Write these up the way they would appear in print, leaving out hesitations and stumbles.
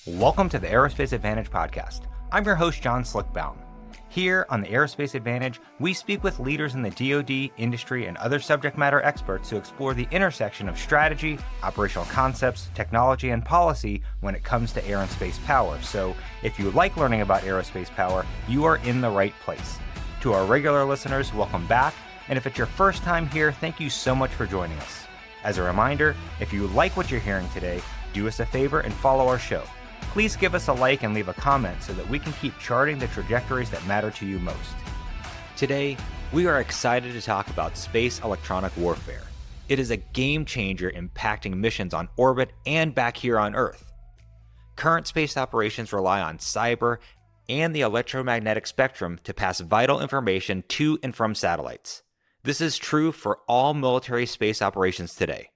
Welcome to the Aerospace Advantage podcast. I'm your host, John Slick Baum. Here on the Aerospace Advantage, we speak with leaders in the DoD, industry, and other subject matter experts to explore the intersection of strategy, operational concepts, technology, and policy when it comes to air and space power. So if you like learning about aerospace power, you are in the right place. To our regular listeners, welcome back. And if it's your first time here, thank you so much for joining us. As a reminder, if you like what you're hearing today, do us a favor and follow our show. Please give us a like and leave a comment so that we can keep charting the trajectories that matter to you most. Today, we are excited to talk about space electronic warfare. It is a game changer impacting missions on orbit and back here on Earth. Current space operations rely on cyber and the electromagnetic spectrum to pass vital information to and from satellites. This is true for all military space operations today.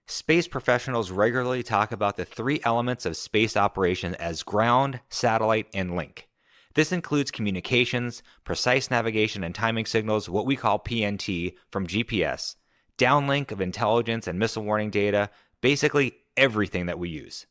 Space professionals regularly talk about the three elements of space operation as ground, satellite, and link. This includes communications, precise navigation and timing signals, what we call PNT, from GPS, downlink of intelligence and missile warning data, basically everything that we use.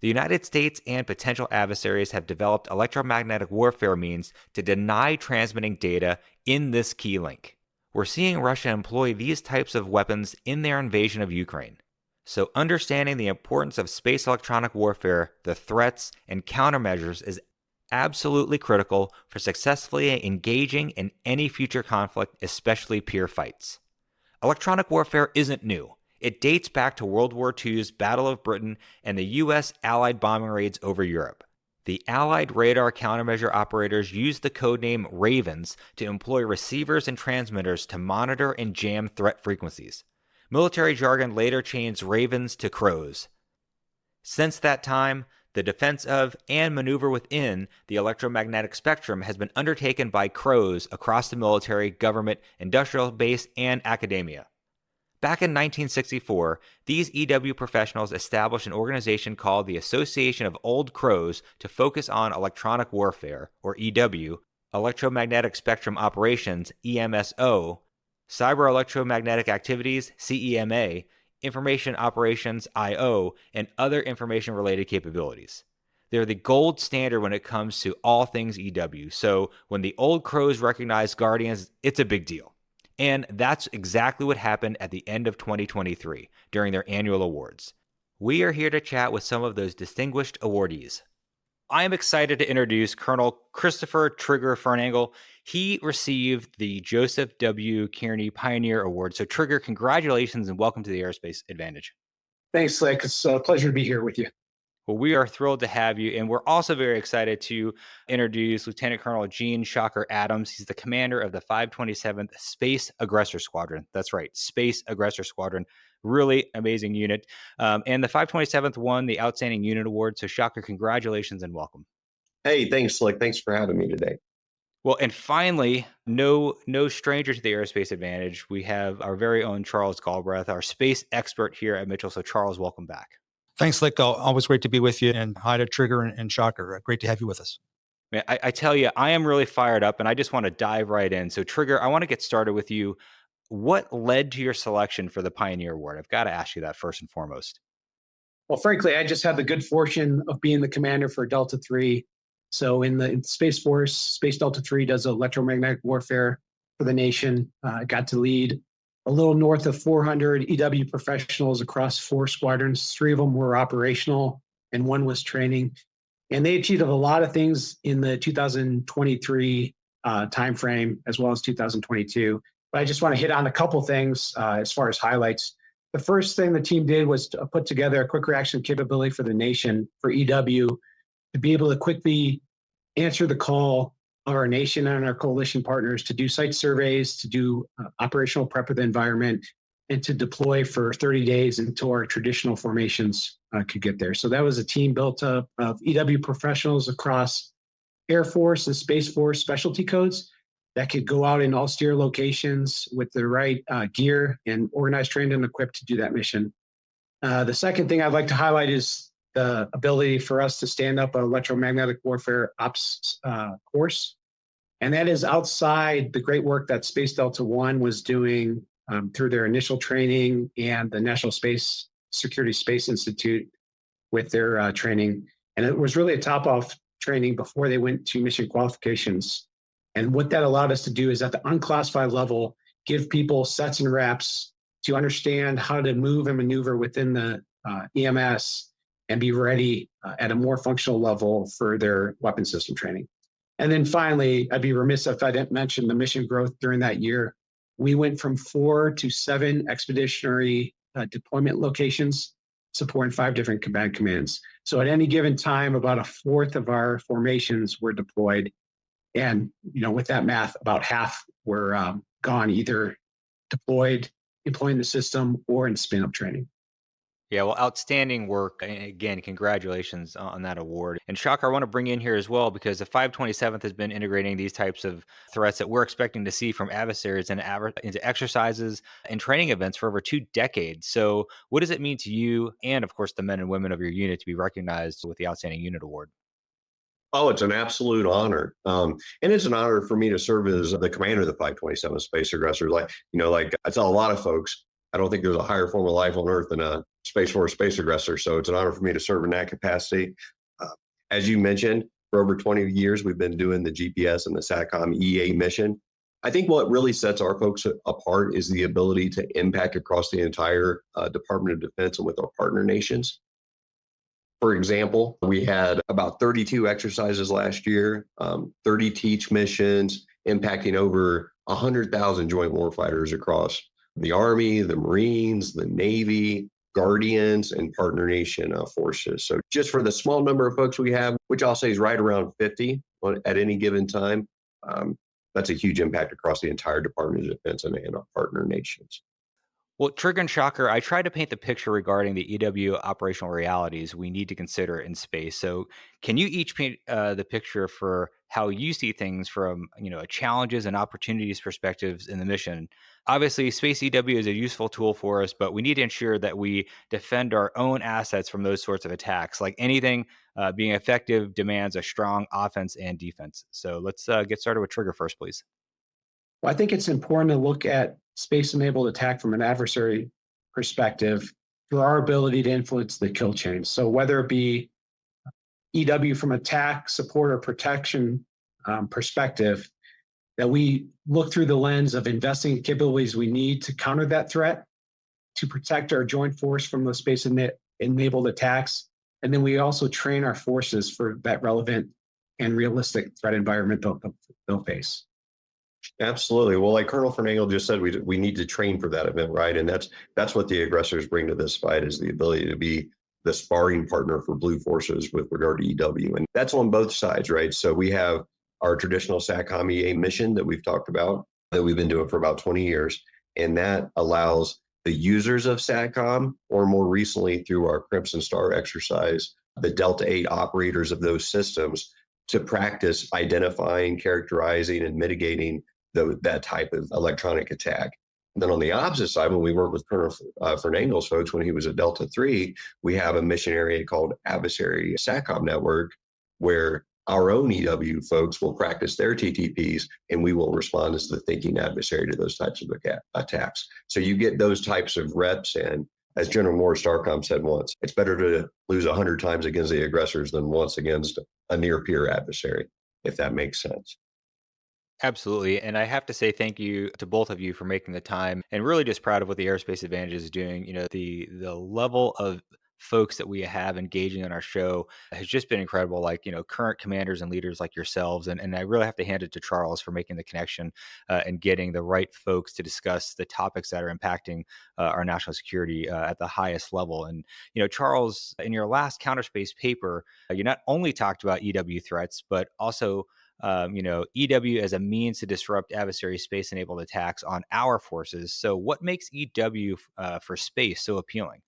The United States and potential adversaries have developed electromagnetic warfare means to deny transmitting data in this key link. We're seeing Russia employ these types of weapons in their invasion of Ukraine. So understanding the importance of space electronic warfare, the threats, and countermeasures is absolutely critical for successfully engaging in any future conflict, especially peer fights. Electronic warfare isn't new. It dates back to World War II's Battle of Britain and the U.S. Allied bombing raids over Europe. The Allied radar countermeasure operators used the codename Ravens to employ receivers and transmitters to monitor and jam threat frequencies. Military jargon later changed Ravens to Crows. Since that time, the defense of and maneuver within the electromagnetic spectrum has been undertaken by Crows across the military, government, industrial base, and academia. Back in 1964, these EW professionals established an organization called the Association of Old Crows to focus on electronic warfare, or EW, electromagnetic spectrum operations, EMSO, cyber electromagnetic activities, CEMA, information operations, IO, and other information-related capabilities. They're the gold standard when it comes to all things EW, so when the old crows recognize Guardians, it's a big deal. And that's exactly what happened at the end of 2023 during their annual awards. We are here to chat with some of those distinguished awardees. I am excited to introduce Colonel Christopher Trigger Fernengel. He received the Joseph W. Kearney Pioneer Award. So Trigger, congratulations and welcome to the Aerospace Advantage. Thanks, Slick. It's a pleasure to be here with you. Well, we are thrilled to have you, and we're also very excited to introduce Lieutenant Colonel Gene Shocker Adams. He's the commander of the 527th Space Aggressor Squadron. That's right, Space Aggressor Squadron. Really amazing unit. And the 527th won the Outstanding Unit Award. So Shocker, congratulations and welcome. Hey, thanks, Slick. Thanks for having me today. Well, and finally, no stranger to the Aerospace Advantage, we have our very own Charles Galbreath, our space expert here at Mitchell. So Charles, welcome back. Thanks, Slick. Always great to be with you. And hi to Trigger and Shocker. Great to have you with us. Man, I tell you, I am really fired up and I just want to dive right in. So Trigger, I want to get started with you. What led to your selection for the Pioneer Award? I've got to ask you that first and foremost. Well, frankly, I just had the good fortune of being the commander for Delta III. So in the Space Force, Space Delta III does electromagnetic warfare for the nation. I got to lead a little north of 400 EW professionals across 4 squadrons. 3 of them were operational and 1 was training. And they achieved a lot of things in the 2023 timeframe as well as 2022. But I just want to hit on a couple things as far as highlights. The first thing the team did was to put together a quick reaction capability for the nation, for EW, to be able to quickly answer the call of our nation and our coalition partners to do site surveys, to do operational prep of the environment, and to deploy for 30 days until our traditional formations could get there. So that was a team built up of EW professionals across Air Force and Space Force specialty codes that could go out in austere locations with the right gear and organized, trained, and equipped to do that mission. The second thing I'd like to highlight is the ability for us to stand up an electromagnetic warfare ops course. And that is outside the great work that Space Delta I was doing through their initial training and the National Space Security Space Institute with their training. And it was really a top-off training before they went to mission qualifications. And what that allowed us to do is at the unclassified level, give people sets and reps to understand how to move and maneuver within the EMS and be ready at a more functional level for their weapon system training. And then finally, I'd be remiss if I didn't mention the mission growth during that year. We went from 4 to 7 expeditionary deployment locations, supporting 5 different combat commands. So at any given time, about a fourth of our formations were deployed. And with that math, about half were gone, either deployed, employing the system, or in spin-up training. Yeah, well, outstanding work. And again, congratulations on that award. And Shocker, I want to bring in here as well because the 527th has been integrating these types of threats that we're expecting to see from adversaries into exercises and training events for over 2 decades. So, what does it mean to you and, of course, the men and women of your unit to be recognized with the Outstanding Unit Award? Oh, it's an absolute honor. And it's an honor for me to serve as the commander of the 527 Space Aggressor. Like I tell a lot of folks, I don't think there's a higher form of life on Earth than a Space Force Space Aggressor. So it's an honor for me to serve in that capacity. Uh, as you mentioned, for over 20 years, we've been doing the GPS and the SATCOM EA mission. I think what really sets our folks apart is the ability to impact across the entire Department of Defense and with our partner nations. For example, we had about 32 exercises last year, 30 teach missions, impacting over 100,000 joint warfighters across the Army, the Marines, the Navy, Guardians, and partner nation forces. So just for the small number of folks we have, which I'll say is right around 50 at any given time, that's a huge impact across the entire Department of Defense and our partner nations. Well, Trigger and Shocker, I tried to paint the picture regarding the EW operational realities we need to consider in space. So, can you each paint the picture for how you see things from challenges and opportunities perspectives in the mission? Obviously, space EW is a useful tool for us, but we need to ensure that we defend our own assets from those sorts of attacks. Like anything, being effective demands a strong offense and defense. So, let's get started with Trigger first, please. Well, I think it's important to look at space-enabled attack from an adversary perspective through our ability to influence the kill chain. So whether it be EW from attack, support, or protection perspective, that we look through the lens of investing in capabilities we need to counter that threat, to protect our joint force from those space-enabled attacks. And then we also train our forces for that relevant and realistic threat environment they'll face. Absolutely. Well, like Colonel Fernengel just said, we need to train for that event, right? And that's what the aggressors bring to this fight is the ability to be the sparring partner for Blue forces with regard to EW. And that's on both sides, right? So we have our traditional SATCOM EA mission that we've talked about, that we've been doing for about 20 years. And that allows the users of SATCOM, or more recently through our Crimson Star exercise, the Delta 8 operators of those systems to practice identifying, characterizing, and mitigating that type of electronic attack. And then on the opposite side, when we work with Colonel Fernengel's folks, when he was at Delta 3, we have a mission area called Adversary SATCOM Network, where our own EW folks will practice their TTPs, and we will respond as the thinking adversary to those types of attacks. So you get those types of reps, and as General Morris Starcom said once, it's better to lose 100 times against the aggressors than once against a near-peer adversary, if that makes sense. Absolutely. And I have to say thank you to both of you for making the time and really just proud of what the Aerospace Advantage is doing. The level of folks that we have engaging on our show has just been incredible. Like, current commanders and leaders like yourselves. And I really have to hand it to Charles for making the connection and getting the right folks to discuss the topics that are impacting our national security at the highest level. And, Charles, in your last counterspace paper, you not only talked about EW threats, but also EW as a means to disrupt adversary space-enabled attacks on our forces. So, what makes EW for space so appealing?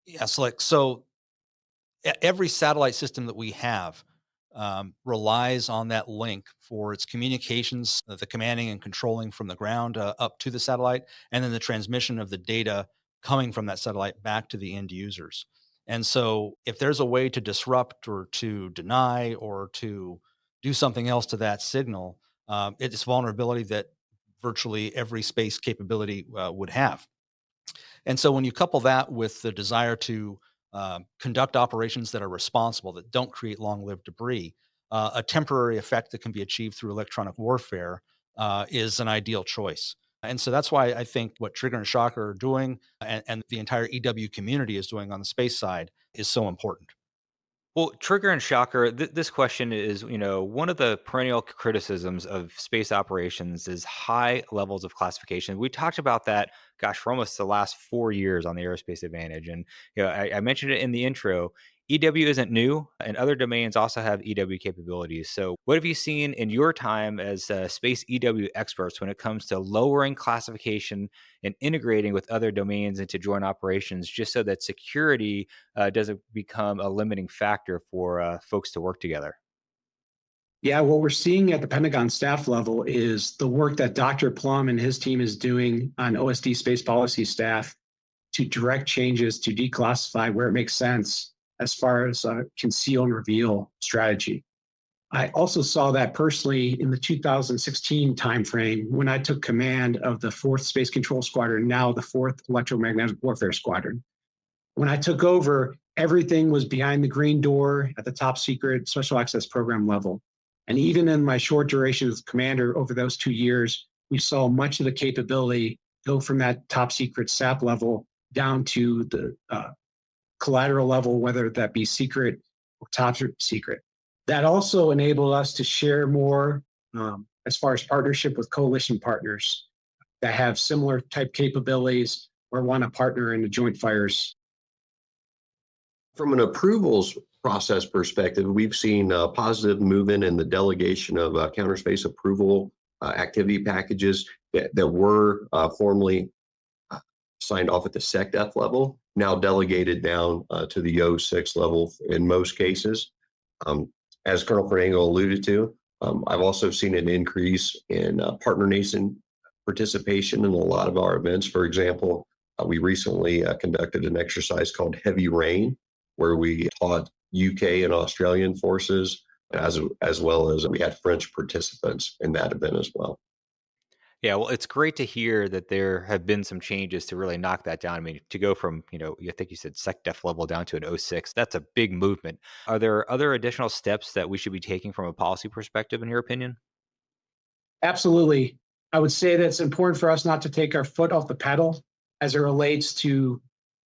Yeah, so every satellite system that we have relies on that link for its communications, the commanding and controlling from the ground up to the satellite, and then the transmission of the data coming from that satellite back to the end users. And so, if there's a way to disrupt or to deny or to do something else to that signal, it's vulnerability that virtually every space capability would have. And so when you couple that with the desire to conduct operations that are responsible, that don't create long-lived debris. A temporary effect that can be achieved through electronic warfare is an ideal choice. And so that's why I think what Trigger and Shocker are doing and the entire EW community is doing on the space side is so important. Well, Trigger and Shocker, this question is, one of the perennial criticisms of space operations is high levels of classification. We talked about that, gosh, for almost the last 4 years on the Aerospace Advantage. And, I mentioned it in the intro. EW isn't new, and other domains also have EW capabilities. So, what have you seen in your time as space EW experts when it comes to lowering classification and integrating with other domains into joint operations, just so that security doesn't become a limiting factor for folks to work together? Yeah, what we're seeing at the Pentagon staff level is the work that Dr. Plum and his team is doing on OSD space policy staff to direct changes to declassify where it makes sense as far as conceal and reveal strategy. I also saw that personally in the 2016 timeframe when I took command of the 4th Space Control Squadron, now the 4th Electromagnetic Warfare Squadron. When I took over, everything was behind the green door at the top secret special access program level. And even in my short duration as commander over those 2 years, we saw much of the capability go from that top secret SAP level down to the collateral level, whether that be secret or top secret. That also enabled us to share more as far as partnership with coalition partners that have similar type capabilities or want to partner in the joint fires. From an approvals process perspective, we've seen positive movement in the delegation of counterspace approval activity packages that were formerly signed off at the SecDef level, now delegated down to the O6 level in most cases. As Colonel Fernengel alluded to, I've also seen an increase in partner nation participation in a lot of our events. For example, we recently conducted an exercise called Heavy Rain, where we taught UK and Australian forces, as well as we had French participants in that event as well. Yeah, well, it's great to hear that there have been some changes to really knock that down. I mean, to go from, I think you said SecDef level down to an O6, that's a big movement. Are there other additional steps that we should be taking from a policy perspective, in your opinion? Absolutely. I would say that it's important for us not to take our foot off the pedal as it relates to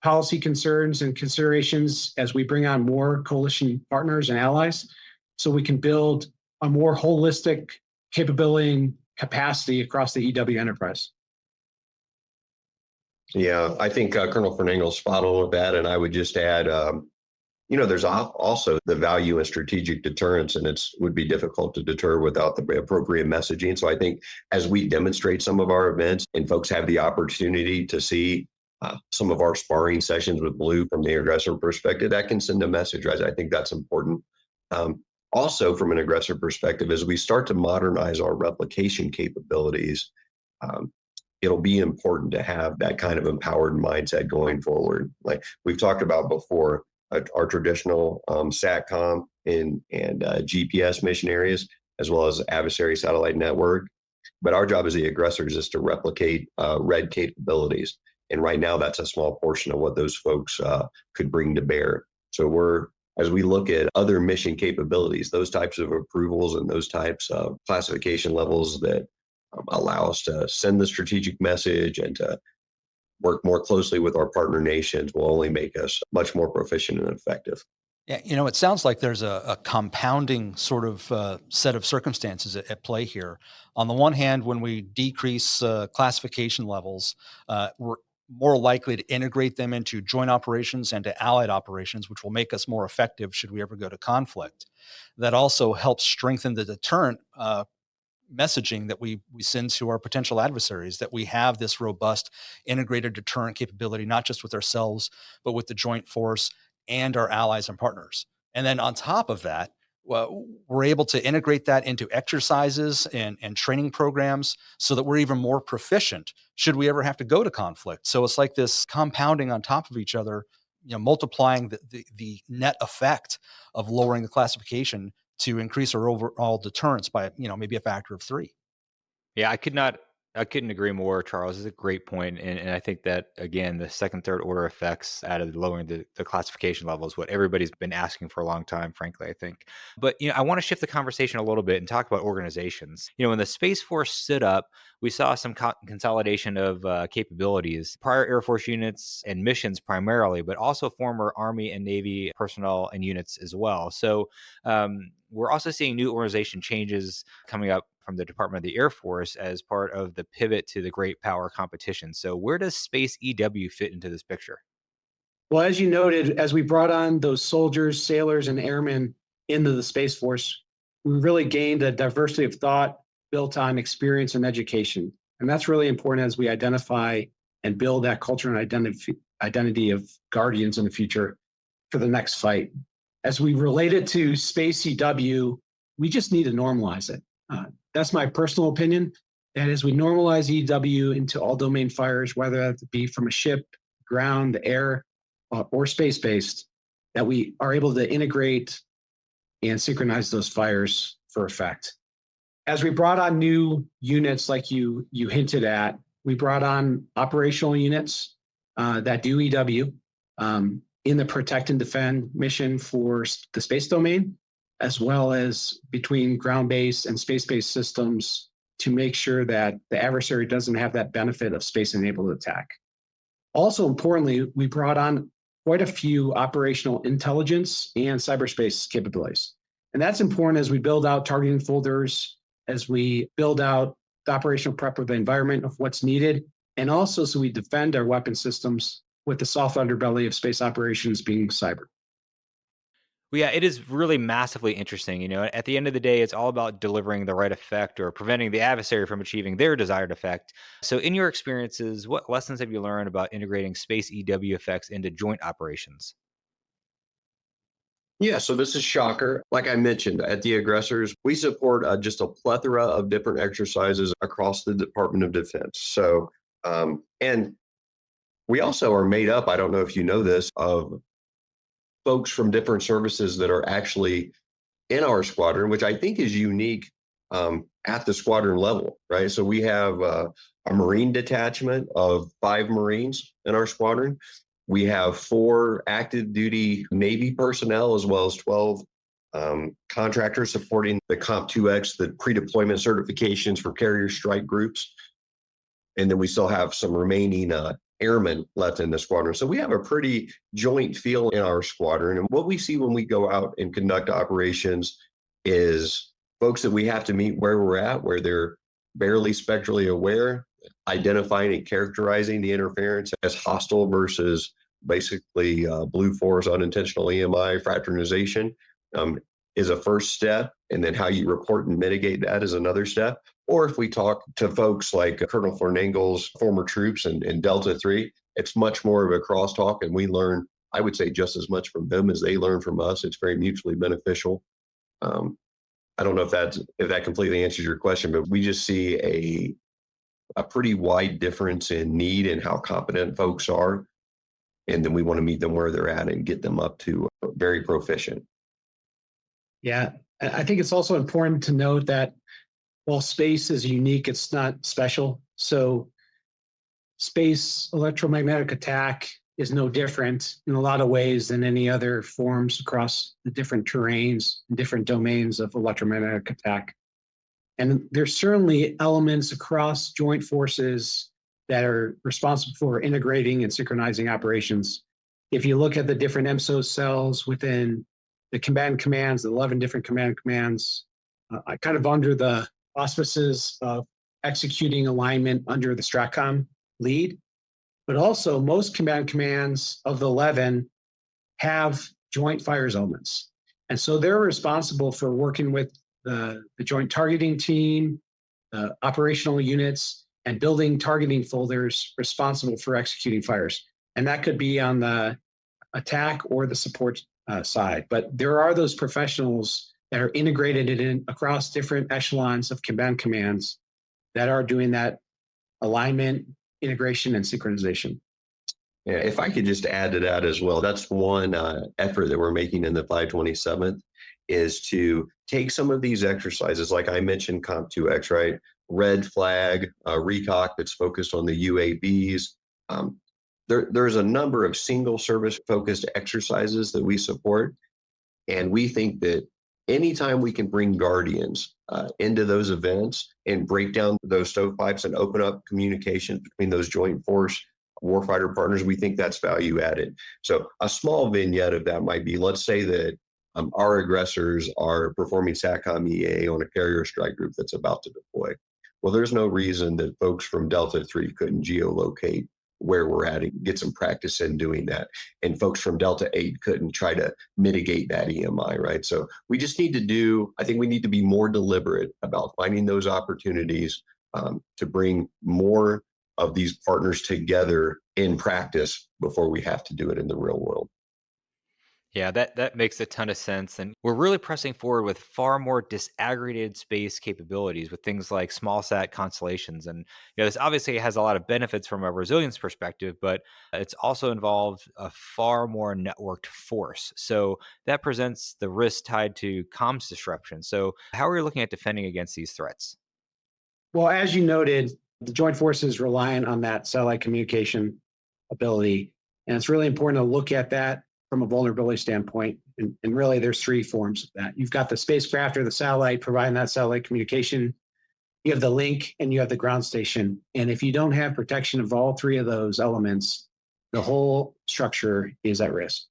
policy concerns and considerations as we bring on more coalition partners and allies, so we can build a more holistic capability and capacity across the EW enterprise. Yeah, I think Colonel Fernengel's spot on with that. And I would just add, there's also the value in strategic deterrence, and it would be difficult to deter without the appropriate messaging. So I think as we demonstrate some of our events and folks have the opportunity to see some of our sparring sessions with Blue from the aggressor perspective, that can send a message, right? I think that's important. Also, from an aggressor perspective, as we start to modernize our replication capabilities, it'll be important to have that kind of empowered mindset going forward. Like we've talked about before, our traditional SATCOM and GPS mission areas, as well as adversary satellite network. But our job as the aggressors is to replicate red capabilities. And right now, that's a small portion of what those folks could bring to bear. So as we look at other mission capabilities, those types of approvals and those types of classification levels that allow us to send the strategic message and to work more closely with our partner nations will only make us much more proficient and effective. Yeah, it sounds like there's a compounding sort of set of circumstances at play here. On the one hand, when we decrease classification levels, we're more likely to integrate them into joint operations and to allied operations, which will make us more effective should we ever go to conflict. That also helps strengthen the deterrent messaging that we send to our potential adversaries, that we have this robust integrated deterrent capability, not just with ourselves, but with the joint force and our allies and partners. And then on top of that, well, we're able to integrate that into exercises and training programs so that we're even more proficient should we ever have to go to conflict. So it's like this compounding on top of each other, multiplying the net effect of lowering the classification to increase our overall deterrence by, maybe a factor of 3. Yeah, I could not I couldn't agree more, Charles. This is a great point. And I think that, again, the second, third order effects out of lowering the classification level is what everybody's been asking for a long time, frankly, I think. But, I want to shift the conversation a little bit and talk about organizations. When the Space Force stood up, we saw some consolidation of capabilities, prior Air Force units and missions primarily, but also former Army and Navy personnel and units as well. So we're also seeing new organization changes coming up from the Department of the Air Force as part of the pivot to the great power competition. So where does Space EW fit into this picture? Well, as you noted, as we brought on those soldiers, sailors, and airmen into the Space Force, we really gained a diversity of thought built on experience and education. And that's really important as we identify and build that culture and identity of guardians in the future for the next fight. As we relate it to Space EW, we just need to normalize it. That's my personal opinion. And as we normalize EW into all domain fires, whether that be from a ship, ground, air, or space-based, that we are able to integrate and synchronize those fires for effect. As we brought on new units, like you hinted at, we brought on operational units that do EW in the protect and defend mission for the space domain, as well as between ground-based and space-based systems to make sure that the adversary doesn't have that benefit of space-enabled attack. Also importantly, we brought on quite a few operational intelligence and cyberspace capabilities. And that's important as we build out targeting folders, as we build out the operational prep of the environment of what's needed, and also so we defend our weapon systems with the soft underbelly of space operations being cyber. Well, yeah, it is really massively interesting. At the end of the day, it's all about delivering the right effect or preventing the adversary from achieving their desired effect. So, in your experiences, what lessons have you learned about integrating space EW effects into joint operations? Yeah, so this is Shocker. Like I mentioned, at the aggressors, we support just a plethora of different exercises across the Department of Defense. So, and we also are made up, I don't know if you know this, of folks from different services that are actually in our squadron, which I think is unique at the squadron level, right? So we have a Marine detachment of 5 Marines in our squadron. We have 4 active duty Navy personnel, as well as 12 contractors supporting the Comp2X, the pre-deployment certifications for carrier strike groups. And then we still have some remaining airmen left in the squadron. So we have a pretty joint feel in our squadron. And what we see when we go out and conduct operations is folks that we have to meet where we're at, where they're barely spectrally aware, identifying and characterizing the interference as hostile versus basically blue force unintentional EMI fraternization is a first step. And then how you report and mitigate that is another step. Or if we talk to folks like Colonel Fernengel's former troops in Delta 3, it's much more of a crosstalk, and we learn, I would say, just as much from them as they learn from us. It's very mutually beneficial. I don't know if that completely answers your question, but we just see a pretty wide difference in need and how competent folks are. And then we want to meet them where they're at and get them up to very proficient. Yeah, I think it's also important to note that while space is unique, it's not special. So space electromagnetic attack is no different in a lot of ways than any other forms across the different terrains and different domains of electromagnetic attack. And there's certainly elements across joint forces that are responsible for integrating and synchronizing operations. If you look at the different MSO cells within the command commands, the 11 different command commands, kind of under the auspices of executing alignment under the STRATCOM lead, but also most command commands of the 11 have joint fires elements. And so they're responsible for working with the joint targeting team, the operational units, and building targeting folders responsible for executing fires. And that could be on the attack or the support side. But there are those professionals that are integrated in across different echelons of command commands that are doing that alignment, integration, and synchronization. Yeah, if I could just add to that as well, that's one effort that we're making in the 527th is to take some of these exercises, like I mentioned Comp2X, right? red flag, RECOC that's focused on the UAVs. There's a number of single service focused exercises that we support. And we think that anytime we can bring guardians into those events and break down those stovepipes and open up communication between those joint force warfighter partners, we think that's value added. So a small vignette of that might be, let's say that our aggressors are performing SATCOM EA on a carrier strike group that's about to deploy. Well, there's no reason that folks from Delta 3 couldn't geolocate where we're at and get some practice in doing that. And folks from Delta 8 couldn't try to mitigate that EMI, right? So we just need to I think we need to be more deliberate about finding those opportunities to bring more of these partners together in practice before we have to do it in the real world. Yeah, that makes a ton of sense. And we're really pressing forward with far more disaggregated space capabilities with things like small sat constellations. And this obviously has a lot of benefits from a resilience perspective, but it's also involved a far more networked force. So that presents the risk tied to comms disruption. So how are you looking at defending against these threats? Well, as you noted, the joint forces reliant on that satellite communication ability. And it's really important to look at that from a vulnerability standpoint. And really, there's three forms of that. You've got the spacecraft or the satellite providing that satellite communication. You have the link and you have the ground station. And if you don't have protection of all three of those elements, the whole structure is at risk.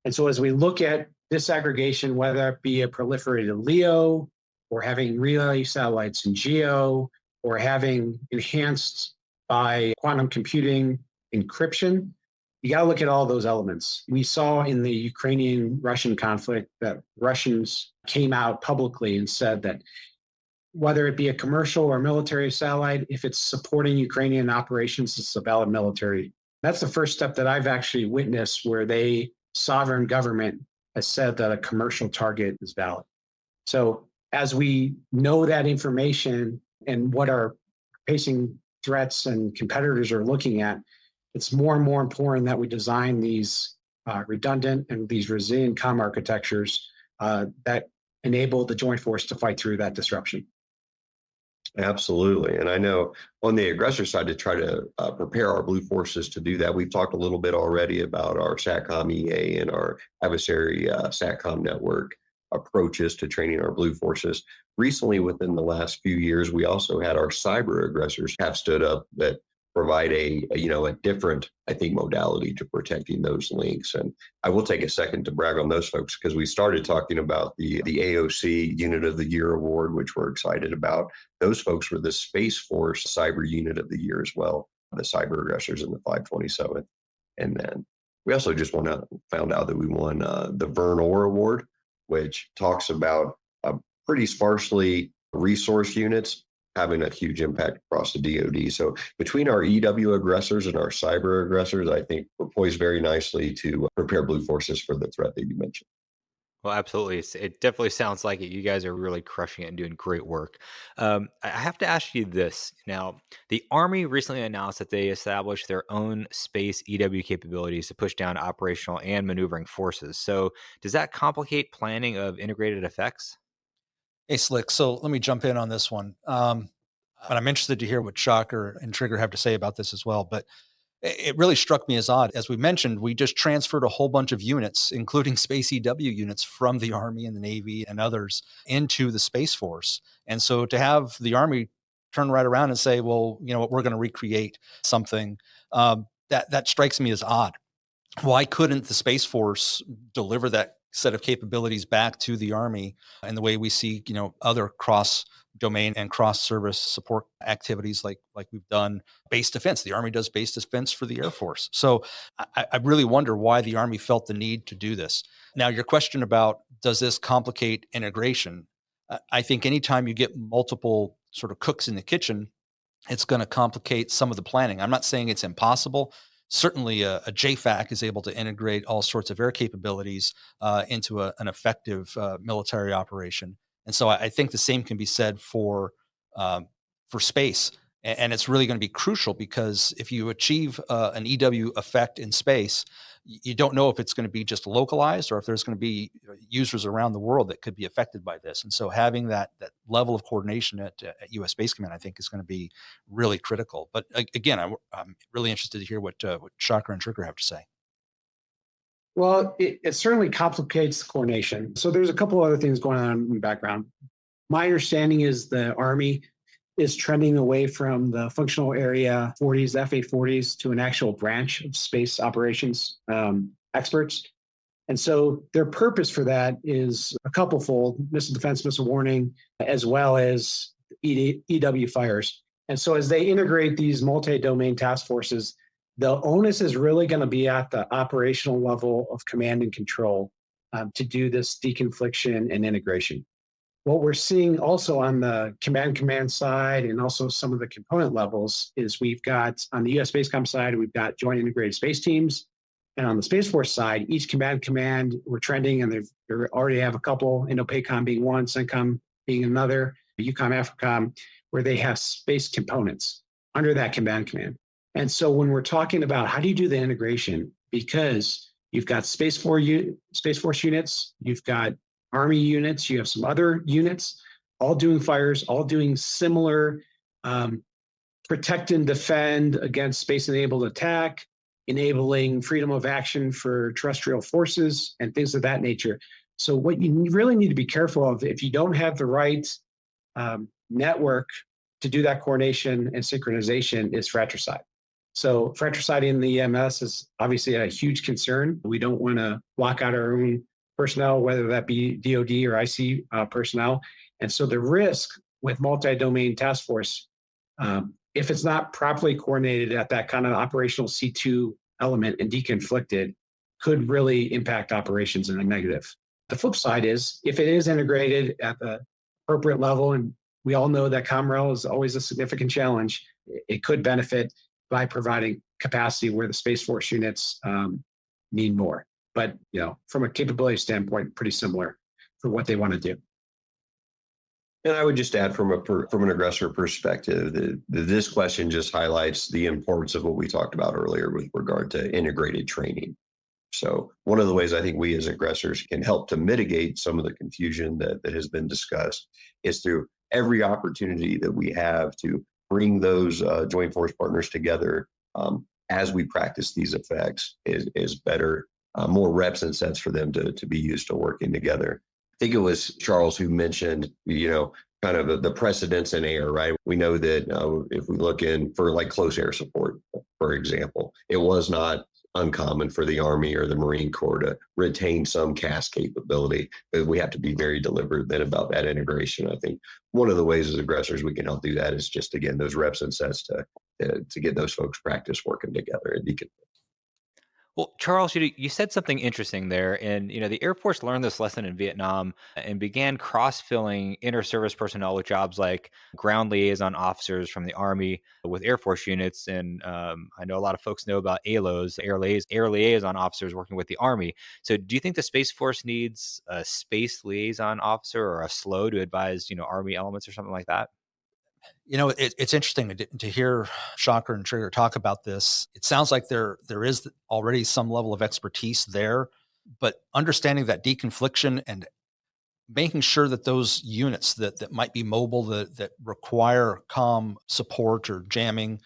And so as we look at disaggregation, whether it be a proliferated LEO or having relay satellites in GEO or having enhanced by quantum computing encryption, you got to look at all those elements. We saw in the Ukrainian-Russian conflict that Russians came out publicly and said that whether it be a commercial or military satellite, if it's supporting Ukrainian operations, it's a valid military. That's the first step that I've actually witnessed where sovereign government has said that a commercial target is valid. So as we know that information and what our facing threats and competitors are looking at, it's more and more important that we design these redundant and these resilient comm architectures that enable the joint force to fight through that disruption. Absolutely. And I know on the aggressor side, to try to prepare our blue forces to do that, we've talked a little bit already about our SATCOM EA and our adversary SATCOM network approaches to training our blue forces. Recently, within the last few years, we also had our cyber aggressors have stood up that provide a different, I think, modality to protecting those links. And I will take a second to brag on those folks because we started talking about the AOC Unit of the Year award, which we're excited about. Those folks were the Space Force Cyber Unit of the Year as well, the cyber aggressors in the 527th. And then we also just found out that we won the Vern Orr Award, which talks about pretty sparsely resourced units having a huge impact across the DoD. So between our EW aggressors and our cyber aggressors, I think we're poised very nicely to prepare blue forces for the threat that you mentioned. Well, absolutely. It definitely sounds like it. You guys are really crushing it and doing great work. I have to ask you this. Now, the Army recently announced that they established their own space EW capabilities to push down operational and maneuvering forces. So does that complicate planning of integrated effects? Hey, Slick. So let me jump in on this one. And I'm interested to hear what Shocker and Trigger have to say about this as well. But it really struck me as odd. As we mentioned, we just transferred a whole bunch of units, including Space EW units from the Army and the Navy and others into the Space Force. And so to have the Army turn right around and say, well, you know what, we're going to recreate something, that strikes me as odd. Why couldn't the Space Force deliver that set of capabilities back to the Army in the way we see, other cross domain and cross service support activities like we've done base defense. The Army does base defense for the Air Force. So I really wonder why the Army felt the need to do this. Now, your question about does this complicate integration? I think anytime you get multiple sort of cooks in the kitchen, it's going to complicate some of the planning. I'm not saying it's impossible. Certainly, a JFAC is able to integrate all sorts of air capabilities into an effective military operation, and so I think the same can be said for space. And it's really going to be crucial because if you achieve an EW effect in space, you don't know if it's going to be just localized or if there's going to be users around the world that could be affected by this. And so having that level of coordination at U.S. Space Command, I think, is going to be really critical. But again, I'm really interested to hear what Shocker and Trigger have to say. Well, it certainly complicates the coordination. So there's a couple other things going on in the background. My understanding is the Army is trending away from the functional area 40s, F-840s, to an actual branch of space operations experts. And so their purpose for that is a couple-fold: missile defense, missile warning, as well as EW fires. And so as they integrate these multi-domain task forces, the onus is really going to be at the operational level of command and control to do this deconfliction and integration. What we're seeing also on the command side and also some of the component levels is we've got, on the US Spacecom side, we've got joint integrated space teams. And on the Space Force side, each command, we're trending, and they already have a couple, INDOPACOM being one, CENTCOM being another, EUCOM, AFRICOM, where they have space components under that command. And so when we're talking about how do you do the integration, because you've got Space Force units, you've got Army units, you have some other units, all doing fires, all doing similar protect and defend against space-enabled attack, enabling freedom of action for terrestrial forces, and things of that nature. So what you really need to be careful of, if you don't have the right network to do that coordination and synchronization, is fratricide. So fratricide in the EMS is obviously a huge concern. We don't want to block out our own personnel, whether that be DoD or IC personnel. And so the risk with multi-domain task force, if it's not properly coordinated at that kind of operational C2 element and deconflicted, could really impact operations in a negative. The flip side is, if it is integrated at the appropriate level, and we all know that ComRel is always a significant challenge, it could benefit by providing capacity where the Space Force units need more. But from a capability standpoint, pretty similar for what they want to do. And I would just add, from an aggressor perspective, this question just highlights the importance of what we talked about earlier with regard to integrated training. So one of the ways I think we as aggressors can help to mitigate some of the confusion that has been discussed is through every opportunity that we have to bring those joint force partners together as we practice these effects is better, more reps and sets for them to be used to working together. I think it was Charles who mentioned, kind of the precedence in air, right? We know that if we look in for like close air support, for example, it was not uncommon for the Army or the Marine Corps to retain some CAS capability, but we have to be very deliberate then about that integration. I think one of the ways as aggressors we can help do that is just, again, those reps and sets to get those folks practice working together and deconflict. Well, Charles, you said something interesting there, and the Air Force learned this lesson in Vietnam and began cross-filling inter-service personnel with jobs like ground liaison officers from the Army with Air Force units, and I know a lot of folks know about ALOs, air liaison officers working with the Army. So, do you think the Space Force needs a space liaison officer or a SLO to advise Army elements or something like that? It's interesting to hear Shocker and Trigger talk about this. It sounds like there is already some level of expertise there, but understanding that deconfliction and making sure that those units that might be mobile, that require comm support or jamming,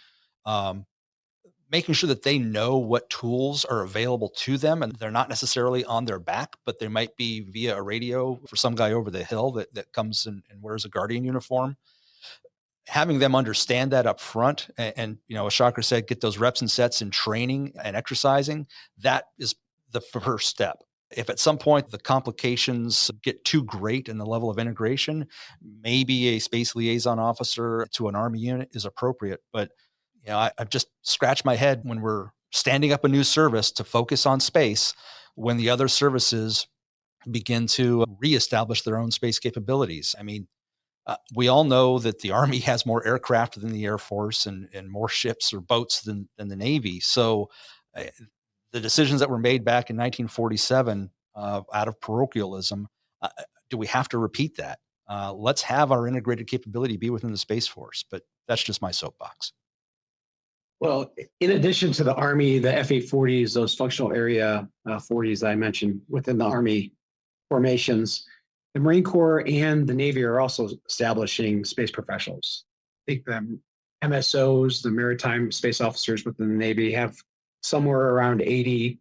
making sure that they know what tools are available to them, and they're not necessarily on their back, but they might be via a radio for some guy over the hill that comes and wears a Guardian uniform. Having them understand that up front, and as Shocker said, get those reps and sets in training and exercising, that is the first step. If at some point the complications get too great in the level of integration, maybe a space liaison officer to an Army unit is appropriate. But I've just scratched my head when we're standing up a new service to focus on space, when the other services begin to reestablish their own space capabilities. I mean, we all know that the Army has more aircraft than the Air Force and more ships or boats than the Navy. So the decisions that were made back in 1947 out of parochialism, do we have to repeat that? Let's have our integrated capability be within the Space Force, but that's just my soapbox. Well, in addition to the Army, the F-840s, those functional area 40s that I mentioned within the Army formations, the Marine Corps and the Navy are also establishing space professionals. I think the MSOs, the maritime space officers within the Navy, have somewhere around 80.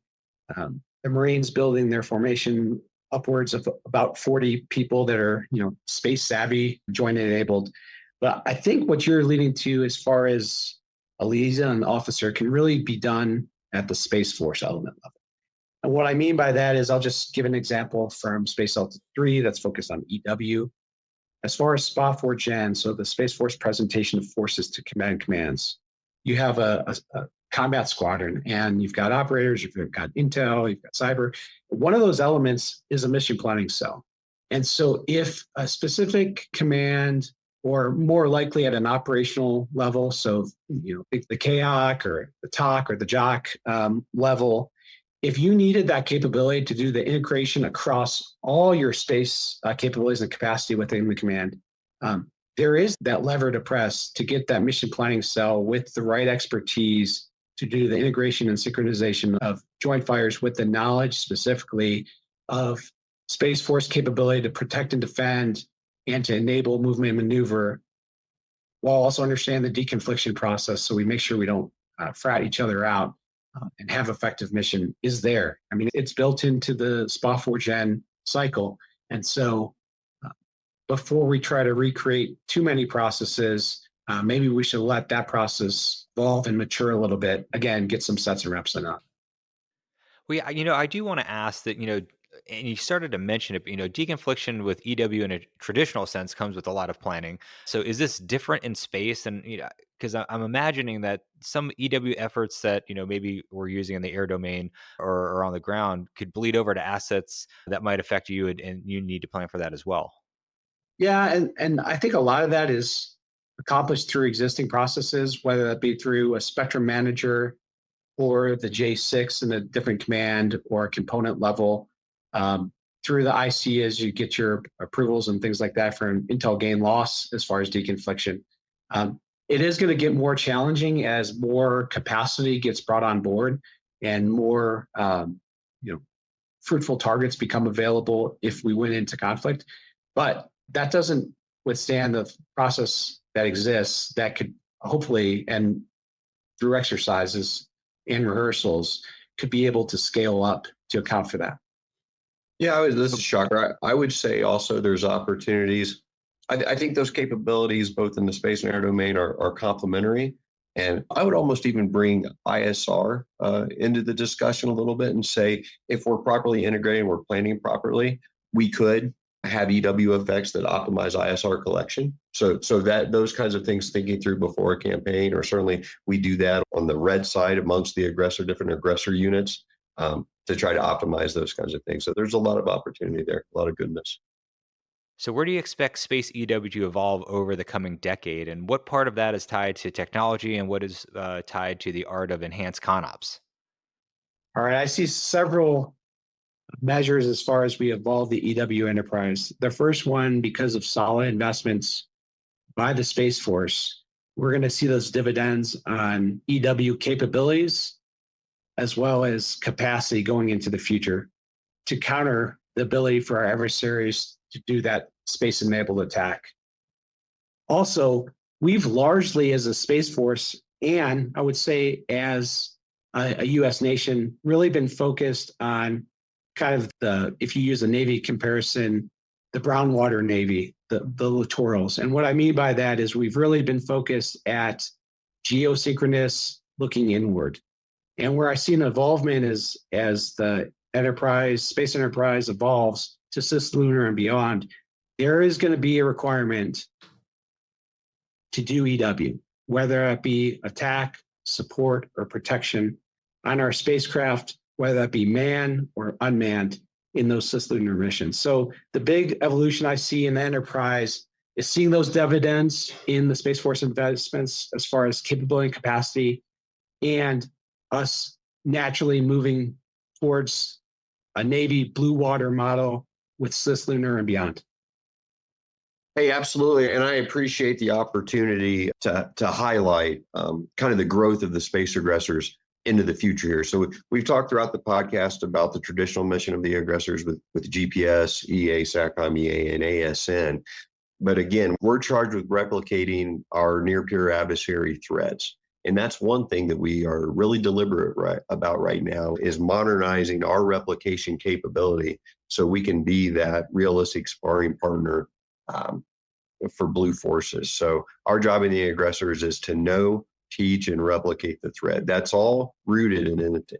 The Marines building their formation upwards of about 40 people that are, space savvy, joint enabled. But I think what you're leading to as far as a liaison officer can really be done at the Space Force element level. And what I mean by that is I'll just give an example from Space Delta 3 that's focused on EW. As far as SPA 4 Gen, so the Space Force presentation of forces to command commands, you have a combat squadron and you've got operators, you've got intel, you've got cyber. One of those elements is a mission planning cell. And so if a specific command, or more likely at an operational level, so the KOC or the TOC or the JOC level, if you needed that capability to do the integration across all your space capabilities and capacity within the command, there is that lever to press to get that mission planning cell with the right expertise to do the integration and synchronization of joint fires with the knowledge specifically of Space Force capability to protect and defend and to enable movement and maneuver, while also understanding the deconfliction process so we make sure we don't frat each other out and have effective mission is there. I mean, it's built into the SPA 4 Gen cycle. And so before we try to recreate too many processes, maybe we should let that process evolve and mature a little bit. Again, get some sets and reps enough. Well, yeah, I do want to ask that, and you started to mention it, but, deconfliction with EW in a traditional sense comes with a lot of planning. So is this different in space? And, because I'm imagining that some EW efforts that, maybe we're using in the air domain or on the ground could bleed over to assets that might affect you, and you need to plan for that as well. Yeah, and I think a lot of that is accomplished through existing processes, whether that be through a spectrum manager or the J6 in a different command or component level, through the IC as you get your approvals and things like that for an intel gain loss as far as deconfliction. It is going to get more challenging as more capacity gets brought on board and more fruitful targets become available if we went into conflict. But that doesn't withstand the process that exists that could hopefully, and through exercises and rehearsals, could be able to scale up to account for that. Yeah, this is Shocker. I would say also there's opportunities. I think those capabilities, both in the space and air domain, are complementary. And I would almost even bring ISR into the discussion a little bit and say, if we're properly integrating, we're planning properly, we could have EW effects that optimize ISR collection. So that those kinds of things thinking through before a campaign, or certainly we do that on the red side amongst the different aggressor units to try to optimize those kinds of things. So there's a lot of opportunity there, a lot of goodness. So where do you expect space EW to evolve over the coming decade? And what part of that is tied to technology and what is tied to the art of enhanced ConOps? All right, I see several measures as far as we evolve the EW enterprise. The first one, because of solid investments by the Space Force, we're going to see those dividends on EW capabilities as well as capacity going into the future to counter the ability for our adversaries to do that space-enabled attack. Also, we've largely, as a Space Force, and I would say as a U.S. nation, really been focused on kind of if you use a Navy comparison, the brown water Navy, the littorals. And what I mean by that is we've really been focused at geosynchronous looking inward. And where I see an involvement is as the space enterprise evolves to cislunar and beyond, there is going to be a requirement to do EW, whether it be attack, support, or protection on our spacecraft, whether that be manned or unmanned in those cislunar missions. So the big evolution I see in the enterprise is seeing those dividends in the Space Force investments as far as capability and capacity, and us naturally moving towards a Navy blue water model with cislunar and beyond. Hey, absolutely. And I appreciate the opportunity to highlight kind of the growth of the space aggressors into the future here. So we've talked throughout the podcast about the traditional mission of the aggressors with GPS, EA, SATCOM, EA, and ASN. But again, we're charged with replicating our near peer adversary threats. And that's one thing that we are really deliberate about right now is modernizing our replication capability so we can be that realistic sparring partner um, for blue forces. So our job in the aggressors is to know, teach, and replicate the threat. That's all rooted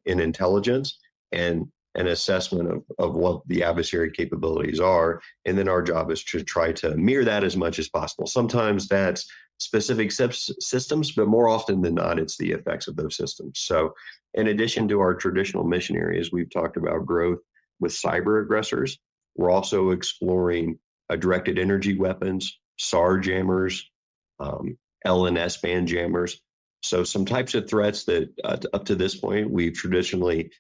in intelligence and an assessment of what the adversary capabilities are. And then our job is to try to mirror that as much as possible. Sometimes that's specific systems, but more often than not, it's the effects of those systems. So in addition to our traditional mission areas, we've talked about growth with cyber aggressors. We're also exploring directed energy weapons, SAR jammers, LNS band jammers. So some types of threats that up to this point, we've traditionally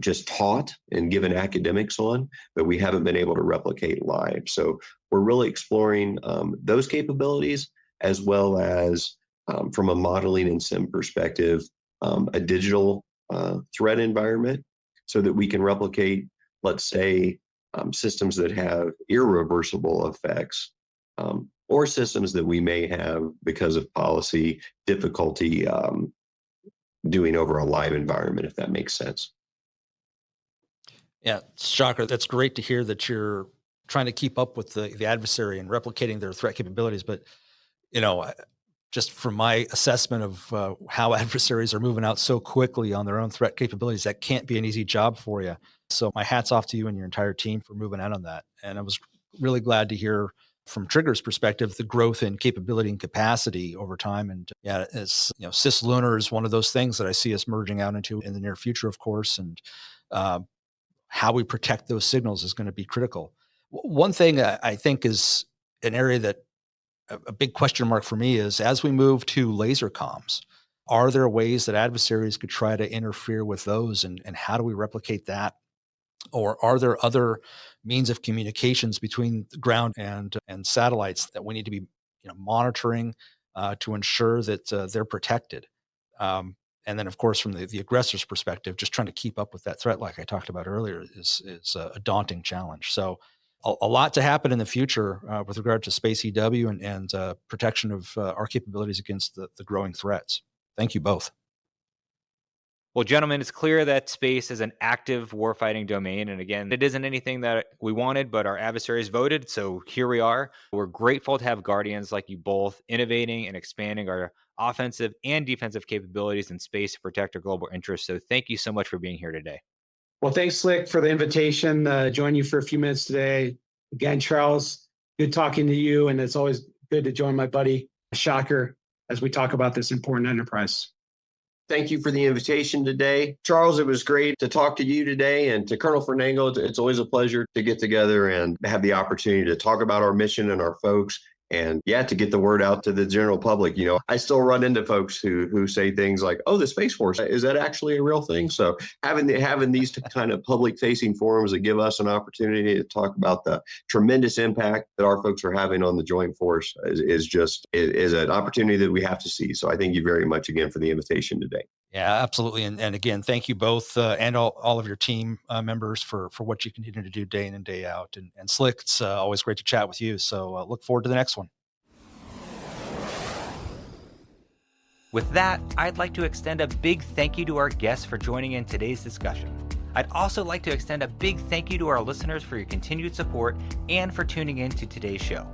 just taught and given academics on, but we haven't been able to replicate live. So we're really exploring those capabilities as well as from a modeling and sim perspective, a digital threat environment so that we can replicate, let's say, systems that have irreversible effects or systems that we may have because of policy difficulty doing over a live environment, if that makes sense. Yeah, shocker. That's great to hear that you're trying to keep up with the adversary and replicating their threat capabilities. But, just from my assessment of how adversaries are moving out so quickly on their own threat capabilities, that can't be an easy job for you. So my hat's off to you and your entire team for moving out on that. And I was really glad to hear from Trigger's perspective, the growth in capability and capacity over time. And yeah, as cislunar is one of those things that I see us merging out into in the near future, of course. And how we protect those signals is going to be critical. One thing I think is an area that a big question mark for me is as we move to laser comms, are there ways that adversaries could try to interfere with those and how do we replicate that? Or are there other means of communications between the ground and satellites that we need to be monitoring to ensure that they're protected? And then, of course, from the aggressor's perspective, just trying to keep up with that threat, like I talked about earlier, is a daunting challenge. So a lot to happen in the future with regard to space EW and protection of our capabilities against the growing threats. Thank you both. Well, gentlemen, it's clear that space is an active warfighting domain. And again, it isn't anything that we wanted, but our adversaries voted. So here we are. We're grateful to have guardians like you both innovating and expanding our offensive and defensive capabilities in space to protect our global interests. So thank you so much for being here today. Well, thanks, Slick, for the invitation. Join you for a few minutes today. Again, Charles, good talking to you. And it's always good to join my buddy, Shocker, as we talk about this important enterprise. Thank you for the invitation today. Charles, it was great to talk to you today, and to Colonel Fernengel. It's always a pleasure to get together and have the opportunity to talk about our mission and our folks. And yeah, to get the word out to the general public. I still run into folks who say things like, "Oh, the Space Force, is that actually a real thing?" So having these kind of public facing forums that give us an opportunity to talk about the tremendous impact that our folks are having on the joint force is an opportunity that we have to see. So I thank you very much again for the invitation today. Yeah, absolutely. And again, thank you both and all of your team members for what you continue to do day in and day out. And Slick, it's always great to chat with you. So look forward to the next one. With that, I'd like to extend a big thank you to our guests for joining in today's discussion. I'd also like to extend a big thank you to our listeners for your continued support and for tuning in to today's show.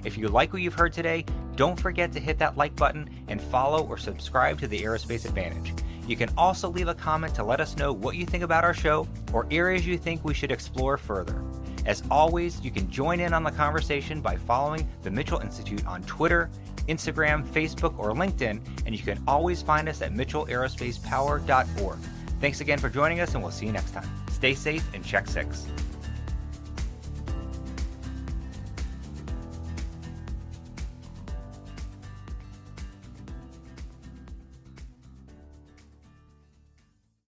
If you like what you've heard today, don't forget to hit that like button and follow or subscribe to the Aerospace Advantage. You can also leave a comment to let us know what you think about our show or areas you think we should explore further. As always, you can join in on the conversation by following the Mitchell Institute on Twitter, Instagram, Facebook, or LinkedIn, and you can always find us at mitchellaerospacepower.org. Thanks again for joining us, and we'll see you next time. Stay safe and check 6.